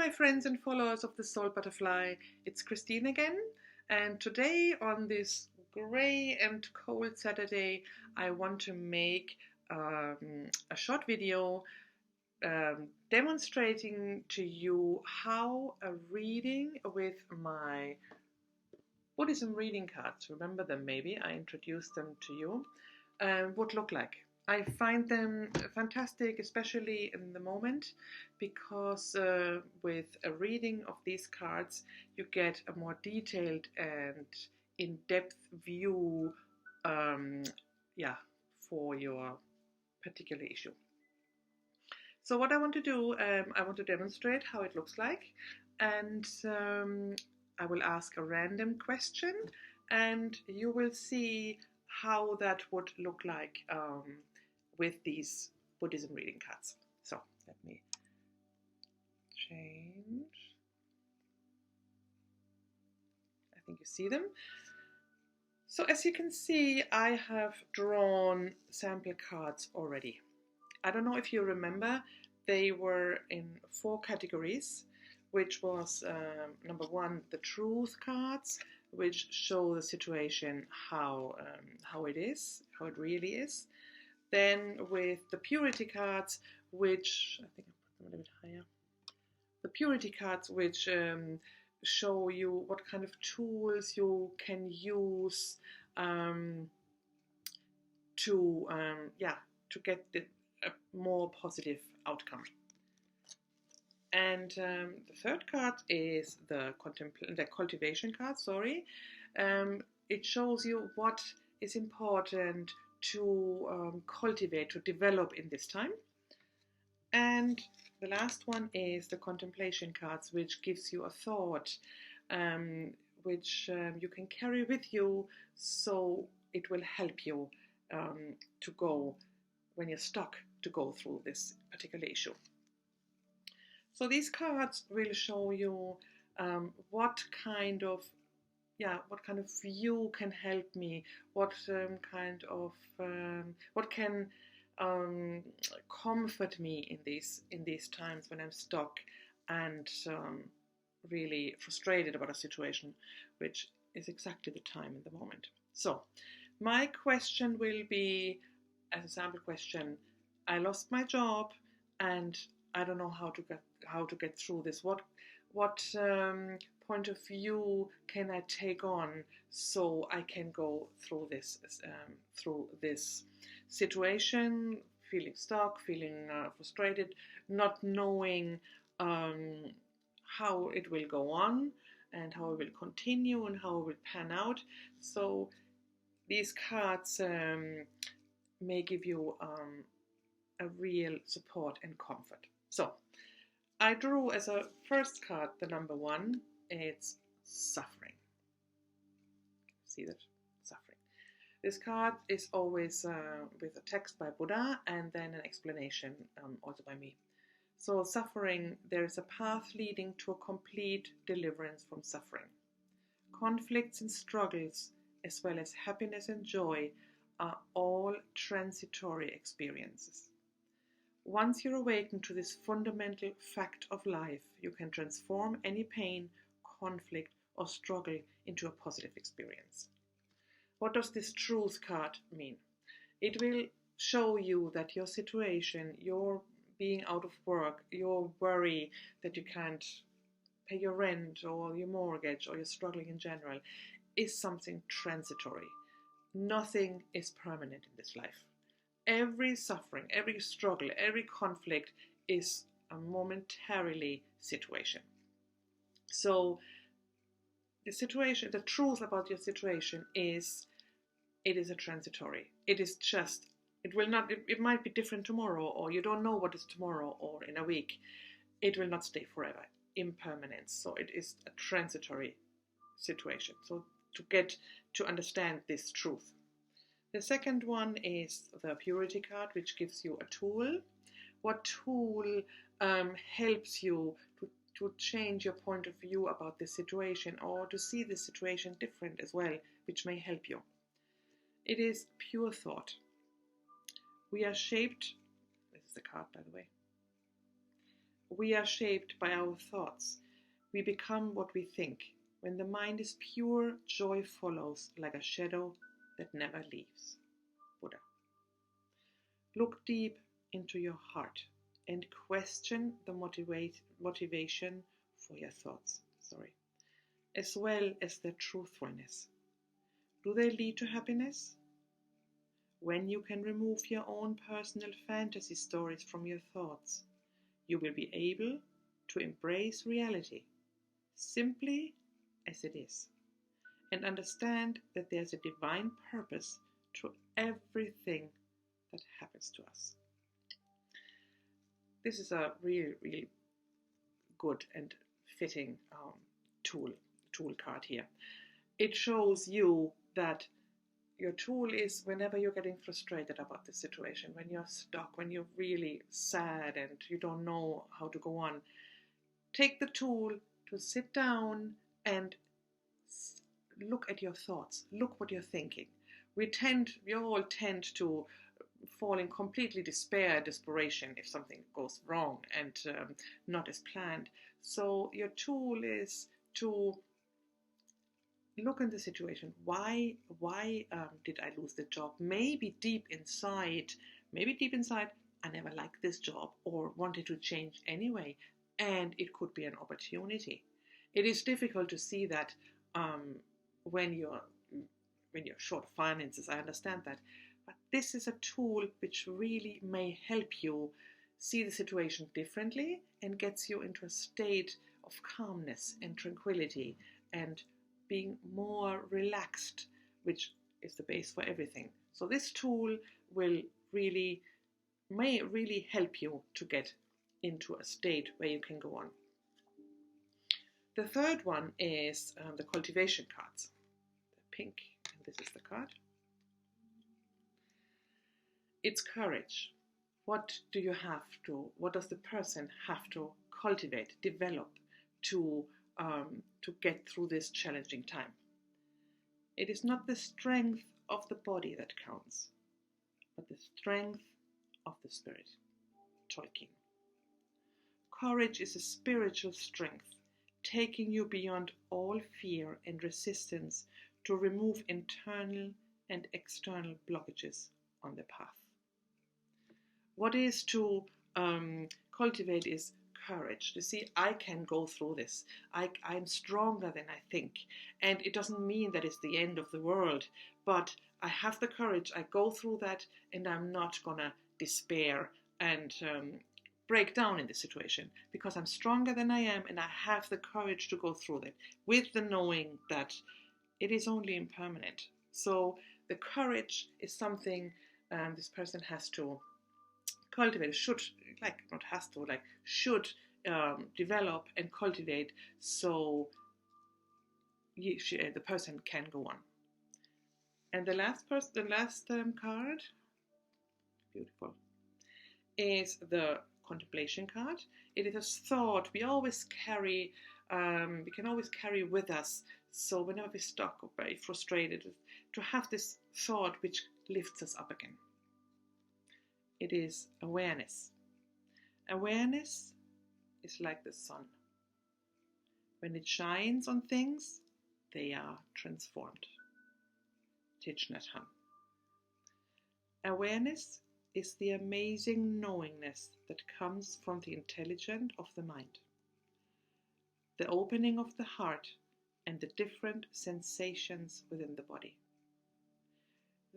my friends and followers of the Soul Butterfly, it's Christine again, and today on this grey and cold Saturday I want to make a short video demonstrating to you how a reading with my Buddhism reading cards, remember them maybe, I introduced them to you, would look like. I find them fantastic, especially in the moment, because with a reading of these cards, you get a more detailed and in-depth view, for your particular issue. So what I want to do, I want to demonstrate how it looks like, and I will ask a random question, and you will see how that would look like with these Buddhism reading cards. So let me change. I think you see them. So as you can see, I have drawn sample cards already. I don't know if you remember, they were in 4 categories, which was number 1, the truth cards, which show the situation, how it is, how it really is. Then with the purity cards, which I think I put them a little bit higher. The purity cards, which show you what kind of tools you can use to get a more positive outcome. And the third card is the cultivation card. It shows you what is important to cultivate, to develop in this time. And the last one is the contemplation cards, which gives you a thought, which you can carry with you, so it will help you to go, when you're stuck, to go through this particular issue. So these cards will show you what kind of view can help me, what can comfort me in these times when I'm stuck and really frustrated about a situation, which is exactly the time in the moment. So my question will be, as a sample question, I lost my job and I don't know how to get through this. What point of view can I take on so I can go through this situation, feeling stuck, feeling frustrated, not knowing how it will go on and how it will continue and how it will pan out. So these cards may give you a real support and comfort. So I drew as a first card the number 1. It's suffering. See that? Suffering. This card is always with a text by Buddha and then an explanation also by me. So suffering, there is a path leading to a complete deliverance from suffering. Conflicts and struggles, as well as happiness and joy, are all transitory experiences. Once you're awakened to this fundamental fact of life, you can transform any pain, conflict, or struggle into a positive experience. What does this truth card mean? It will show you that your situation, your being out of work, your worry that you can't pay your rent or your mortgage, or you're struggling in general, is something transitory. Nothing is permanent in this life. Every suffering, every struggle, every conflict is a momentarily situation. So the situation, the truth about your situation is, it is a transitory. It is just, it might be different tomorrow, or you don't know what is tomorrow or in a week. It will not stay forever, impermanence. So it is a transitory situation. So to get to understand this truth. The second one is the purity card, which gives you a tool. What tool helps you to change your point of view about the situation, or to see the situation different as well, which may help you? It is pure thought. We are shaped, this is the card by the way, We are shaped by our thoughts. We become what we think. When the mind is pure, joy follows like a shadow that never leaves. Buddha. Look deep into your heart and question the motivation for your thoughts, as well as their truthfulness. Do they lead to happiness? When you can remove your own personal fantasy stories from your thoughts, you will be able to embrace reality simply as it is and understand that there's a divine purpose to everything that happens to us. This is a really, really good and fitting tool card here. It shows you that your tool is whenever you're getting frustrated about the situation, when you're stuck, when you're really sad and you don't know how to go on, take the tool to sit down and look at your thoughts, look what you're thinking. We all tend to fall in completely desperation if something goes wrong and not as planned. So your tool is to look at the situation. Why did I lose the job? Maybe deep inside, I never liked this job or wanted to change anyway, and it could be an opportunity. It is difficult to see that when you're short of finances. I understand that, but this is a tool which really may help you see the situation differently and gets you into a state of calmness and tranquility and being more relaxed, which is the base for everything. So this tool may really help you to get into a state where you can go on. The third one is the cultivation cards, the pink, and this is the card. It's courage. What does the person have to cultivate, develop to get through this challenging time? It is not the strength of the body that counts, but the strength of the spirit. Tolkien. Courage is a spiritual strength, taking you beyond all fear and resistance to remove internal and external blockages on the path. What is to cultivate is courage. To see, I can go through this. I'm stronger than I think. And it doesn't mean that it's the end of the world, but I have the courage. I go through that, and I'm not going to despair and break down in the situation, because I'm stronger than I am, and I have the courage to go through that, with the knowing that it is only impermanent. So the courage is something this person has to cultivate, should develop and cultivate, so the person can go on. And the last card, beautiful, is the contemplation card. It is a thought we always carry. We can always carry with us. So whenever we're stuck or very frustrated, to have this thought which lifts us up again. It is awareness. Awareness is like the sun. When it shines on things, they are transformed. Thich Nhat Hanh. Awareness is the amazing knowingness that comes from the intelligence of the mind, the opening of the heart, and the different sensations within the body.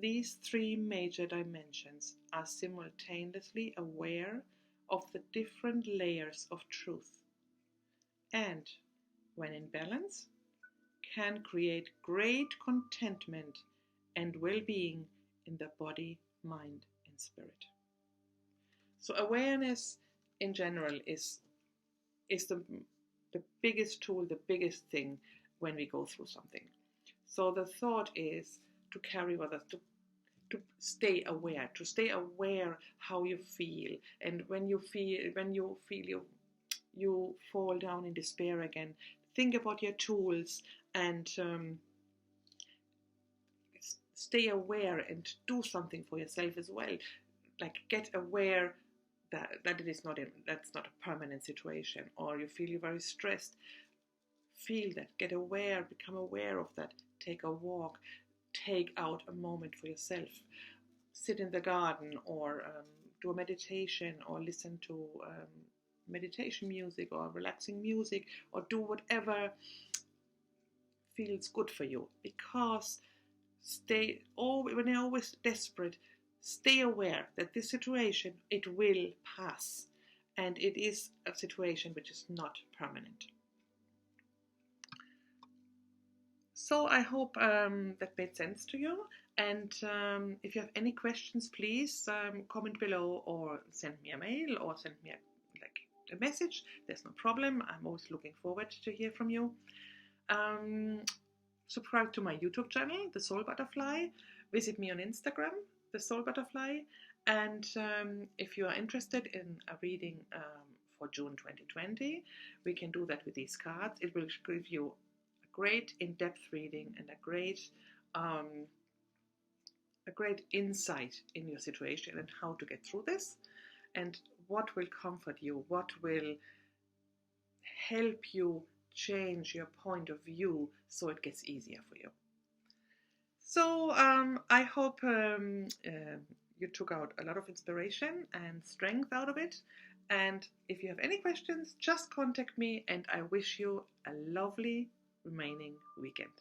These three major dimensions are simultaneously aware of the different layers of truth, and, when in balance, can create great contentment and well-being in the body, mind, and spirit. So awareness in general is the biggest tool, the biggest thing when we go through something. So the thought is to carry with us, to stay aware how you feel, and when you feel you fall down in despair again, think about your tools and stay aware and do something for yourself as well. Like, get aware that it is not that's not a permanent situation, or you feel you're very stressed. Feel that, get aware, become aware of that. Take a walk, take out a moment for yourself, sit in the garden, or do a meditation, or listen to meditation music or relaxing music, or do whatever feels good for you. Because when you're always desperate, stay aware that this situation, it will pass, and it is a situation which is not permanent. So I hope that made sense to you. And if you have any questions, please comment below, or send me a mail, or send me a message. There's no problem. I'm always looking forward to hear from you. Subscribe to my YouTube channel, The Soul Butterfly. Visit me on Instagram, The Soul Butterfly. And if you are interested in a reading for June 2020, we can do that with these cards. It will give you great in-depth reading and a great insight in your situation and how to get through this, and what will comfort you, what will help you change your point of view so it gets easier for you. So I hope you took out a lot of inspiration and strength out of it. And if you have any questions, just contact me, and I wish you a lovely remaining weekend.